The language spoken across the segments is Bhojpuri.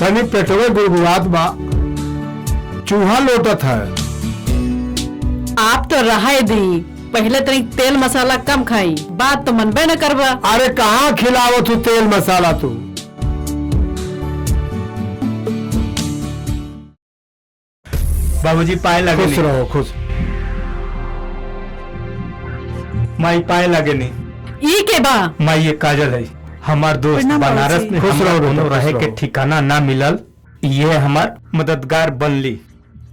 तनी पेटवे गुड़गुड़ात बा, चूहा लोटत है। आप तो रहा दी, पहले तनी तेल मसाला कम खाई, बात तो मनबे न करबा। अरे कहाँ खिलावो तू तेल मसाला तू। बाबूजी पाए लगे खुश रहो खुश। माई पाए लगे नहीं। ई के बा माई ये काजल है, हमार दोस्त बनारस में खुश रहो, दोनों खुश रहे रहो। के ठिकाना ना मिलल, ये हमार मददगार बनली,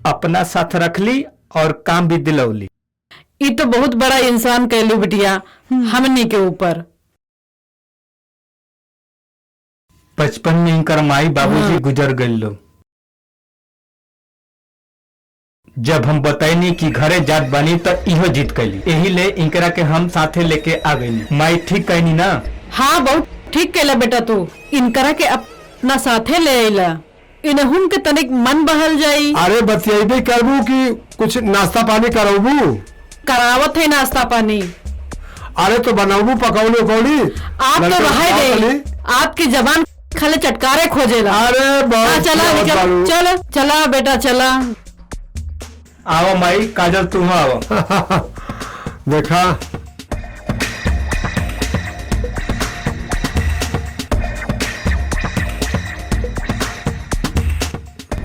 अपना साथ रखली और काम भी दिलौली। ई तो बहुत बड़ा इंसान कहलू बिटिया हमनी के ऊपर। बचपन में इनकर माई बाबूजी गुजर गए लोग। जब हम बताइनी कि घरे जात बनी तो इहो जीत कैली, यही ले इनकरा के हम साथे लेके आ गई। माई ठीक कहनी ना? हाँ बहुत ठीक कहला बेटा, तू इनकरा के अपना साथे ले आइला, इनहुन के तनिक मन बहल जाई। अरे बतियाबे करबू कि कुछ नाश्ता पानी करबू? करावत है नाश्ता पानी। अरे तो बनाबू पकौड़ी उकौड़ी। आप तो रहे दे, आपकी जबान खाली चटकारे खोजेला। अरे बहुत चला निकल, चलो चला बेटा चला। आओ माई, काजल तुम आओ। देखा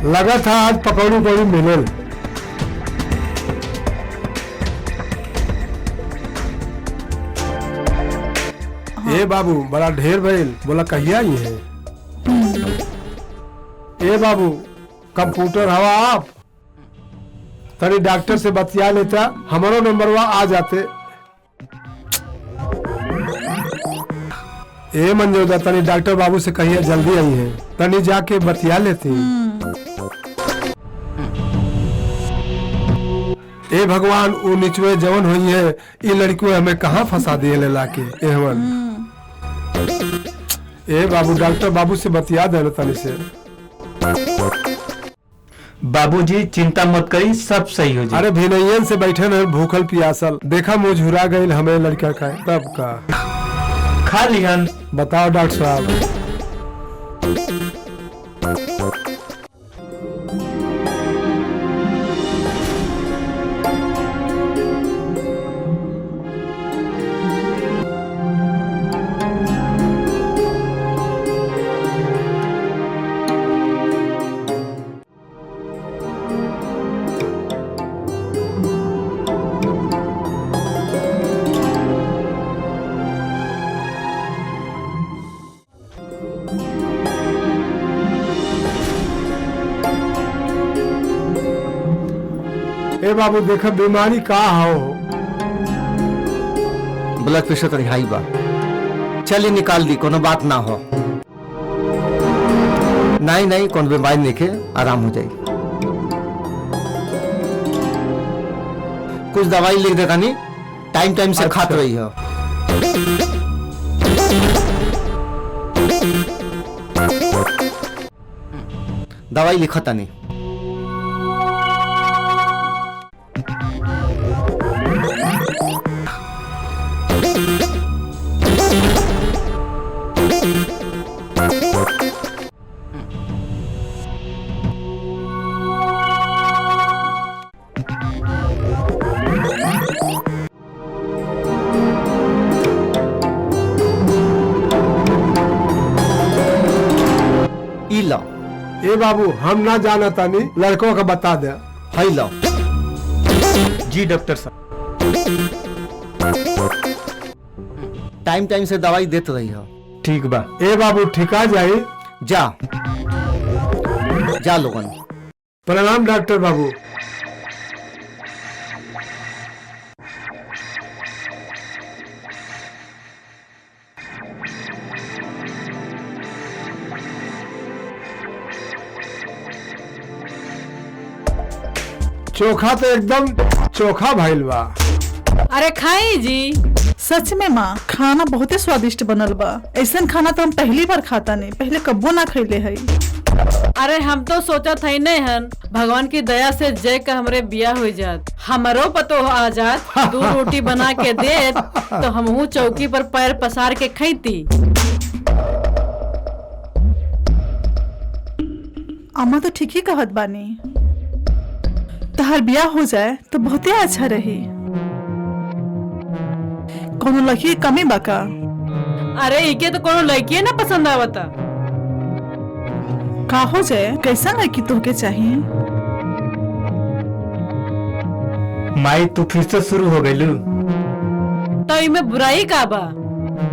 लगा था आज पकौड़ी उकौड़ी मिलल। ए बाबू बड़ा ढेर भइल, बोला कहिया आई है? ए बाबू कंप्यूटर हवा आप तनी डॉक्टर से बतिया लेता, हमारो नंबरवा आ जाते। ए मंजोदा तनी डॉक्टर बाबू से कहिए जल्दी आई है, तनी जाके बतिया लेती। ए भगवान वो निचवे जवन हुई है, ये लड़की हमें कहाँ फंसा दिए ले लाके एहवन। ए बाबू डॉक्टर बाबू से बतिया देना तनी से। बाबूजी चिंता मत करी, सब सही हो जाए। अरे भिनयन से बैठे न भूखल पियासल, देखा मुँह झुरा गई हमें लड़का का तब का खा लिहन। बताओ डॉक्टर साहब। ए बाबू देखा बीमारी का हो? ब्लड प्रेशर तो हाई बा, चलिए निकाल दी, कोनो बात ना हो। नहीं नहीं कोनो बीमारी नहीं के, आराम हो जाए। कुछ दवाई लिख देता नहीं, टाइम टाइम से खाते रही हो। दवाई लिखता नहीं। ए बाबू हम ना जाना तानी, लड़कों का बता दे। High low. जी डॉक्टर साहब। टाइम टाइम से दवाई देते रही हो। ठीक बा। ए बाबू ठिका जाए। जा जा लोगन। प्रणाम डॉक्टर बाबू। चोखा तो एकदम चोखा भइल बा। अरे खाई जी। सच में माँ खाना बहुत ही स्वादिष्ट बनल बा, ऐसा खाना तो हम पहली बार खाता नहीं, पहले कब्बो ना खैले है। अरे हम तो सोचा था ही नहीं हन, भगवान की दया से जय का हमरे बिया हो जात, हमारो पतो आ जात, दो रोटी बना के दे तो हमहू चौकी पर पैर पसार के खैती। अम्मा तो ठीक ही कहत बानी। तहार बियाह हो जाए तो बहुते अच्छा रही। कोनो लड़की की कमी बा का? अरे इके तो कोनो लड़की ना पसंद आवता। का हो जाए, कैसा लड़की तोहके चाहिए? माई तू फिर से शुरू हो गईलू। तो इमे बुराई का बा?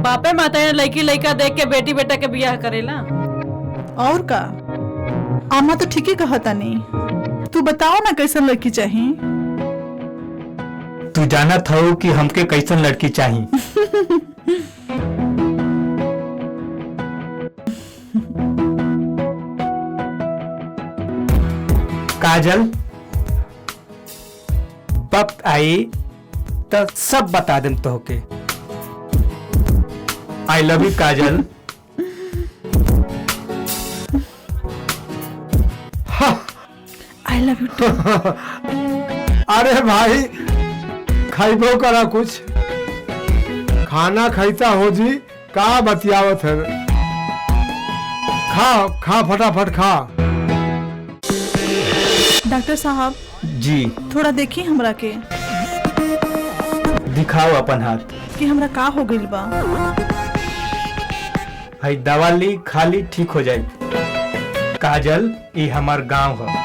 बापे माता ने लड़की लड़का देख के बेटी बेटा के बियाह करेला। और का? अम्मा तो ठीक ही कहता नहीं। तू बताओ ना कैसा लड़की चाहिए? तू जाना था कि हमके कैसन लड़की चाहिए। काजल, वक्त आई तो सब बता देम तोहके। I love you Kajal. I love you too. अरे भाई खाइबो करा कुछ, खाना खाइता हो जी, का बतियावत है। खा खा फटाफट खा। डॉक्टर साहब जी थोड़ा देखी हमरा के दिखाओ अपन हाथ। कि हमरा का हो गइल बा। भाई दवा ली, खाली ठीक हो जाए। काजल, ये हमार गांव है।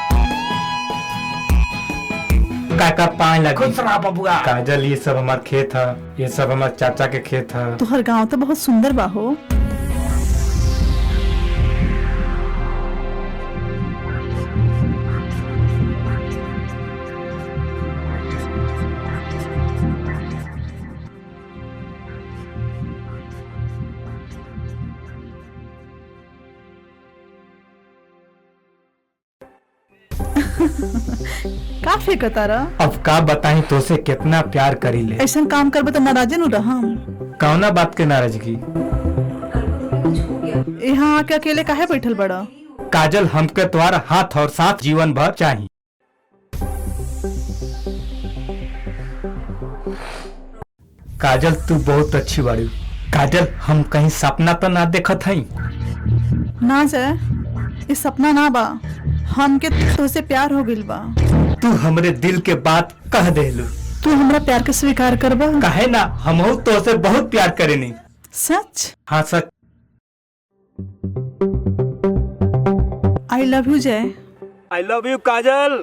काका पाए लगी। बबुआ। काजल, ये सब हमार खेत है, ये सब हमार चाचा के खेत है। तुहर गांव तो बहुत सुंदर बा हो। का फेंकता रहा? अब का बताई तो से कितना प्यार करी ले। ऐसा काम करबे तो नाराजे नु रहम। कौना बात के नाराजगी? यहाँ आके अकेले काहे बैठल बड़ा? काजल, हमके तुम्हारा हाथ और साथ जीवन भर चाहिए। काजल, तू बहुत अच्छी बाड़ी। काजल, हम कहीं सपना तो ना देखत हई? ना जाए, ये सपना ना बा। हमके तुझसे प्यार हो गइल बा। तू हमरे दिल के बात कह देलू। तू हमरा प्यार के स्वीकार करबा? काहे ना, हम तो से बहुत प्यार करेनी। सच? हाँ सच। आई लव यू जय। आई लव यू काजल।